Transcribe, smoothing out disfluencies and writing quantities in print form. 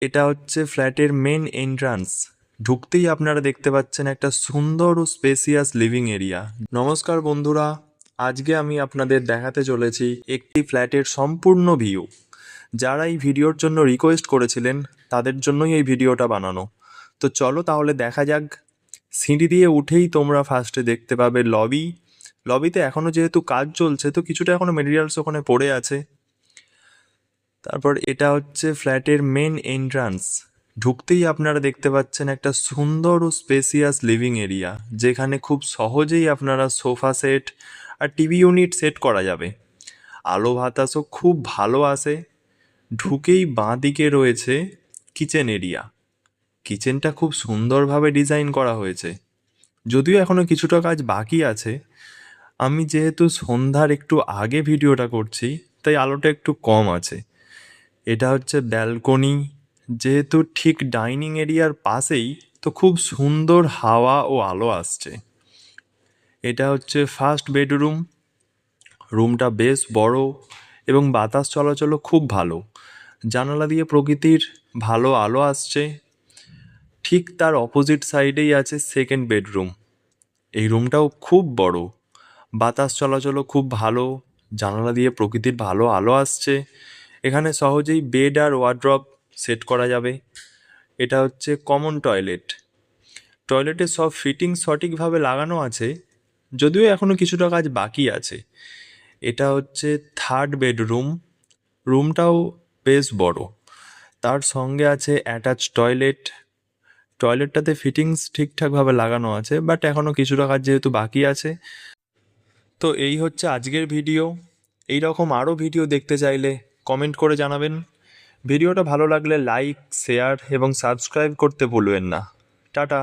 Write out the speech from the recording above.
এটা হচ্ছে ফ্ল্যাটের মেন এন্ট্রান্স। ঢুকতেই আপনারা দেখতে পাচ্ছেন একটা সুন্দর ও স্পেসিয়াস লিভিং এরিয়া। নমস্কার বন্ধুরা, আজকে আমি আপনাদের দেখাতে চলেছি একটি ফ্ল্যাটের সম্পূর্ণ ভিউ। যারা এই ভিডিওর জন্য রিকোয়েস্ট করেছিলেন তাদের জন্যই এই ভিডিওটা বানানো। তো চলো তাহলে দেখা যাক। সিঁড়ি দিয়ে উঠেই তোমরা ফার্স্টে দেখতে পাবে লবি। লবিতে এখনও যেহেতু কাজ চলছে তো কিছুটা এখনও মেটেরিয়ালস ওখানে পড়ে আছে। তারপর এটা হচ্ছে ফ্ল্যাটের মেন এন্ট্রান্স। ঢুকতেই আপনারা দেখতে পাচ্ছেন একটা সুন্দর ও স্পেসিয়াস লিভিং এরিয়া, যেখানে খুব সহজেই আপনারা সোফা সেট আর টিভি ইউনিট সেট করা যাবে। আলো বাতাসও খুব ভালো আসে। ঢুকেই বাঁ দিকে রয়েছে কিচেন এরিয়া। কিচেনটা খুব সুন্দরভাবে ডিজাইন করা হয়েছে, যদিও এখনও কিছুটা কাজ বাকি আছে। আমি যেহেতু সন্ধ্যার একটু আগে ভিডিওটা করছি তাই আলোটা একটু কম আছে। এটা হচ্ছে ব্যালকনি। যেহেতু ঠিক ডাইনিং এরিয়ার পাশেই, তো খুব সুন্দর হাওয়া ও আলো আসছে। এটা হচ্ছে ফার্স্ট বেডরুম। রুমটা বেশ বড় এবং বাতাস চলাচলও খুব ভালো। জানালা দিয়ে প্রকৃতির ভালো আলো আসছে। ঠিক তার অপোজিট সাইডেই আছে সেকেন্ড বেডরুম। এই রুমটাও খুব বড়, বাতাস চলাচলও খুব ভালো, জানালা দিয়ে প্রকৃতির ভালো আলো আসছে। এখানে সহজেই বেড আর ওয়ার্ড্রপ সেট করা যাবে। এটা হচ্ছে কমন টয়লেট। টয়লেটে সব ফিটিংস সঠিকভাবে লাগানো আছে, যদিও এখনও কিছুটা কাজ বাকি আছে। এটা হচ্ছে থার্ড বেডরুম। রুমটাও বেশ বড়, তার সঙ্গে আছে অ্যাটাচ টয়লেট। টয়লেটটাতে ফিটিংস ঠিকঠাকভাবে লাগানো আছে, বাট এখনও কিছুটা কাজ যেহেতু বাকি আছে। তো এই হচ্ছে আজকের ভিডিও। এই রকম আরও ভিডিও দেখতে চাইলে কমেন্ট করে জানাবেন। ভিডিওটা ভালো লাগলে লাইক, শেয়ার এবং সাবস্ক্রাইব করতে ভুলবেন না। টাটা।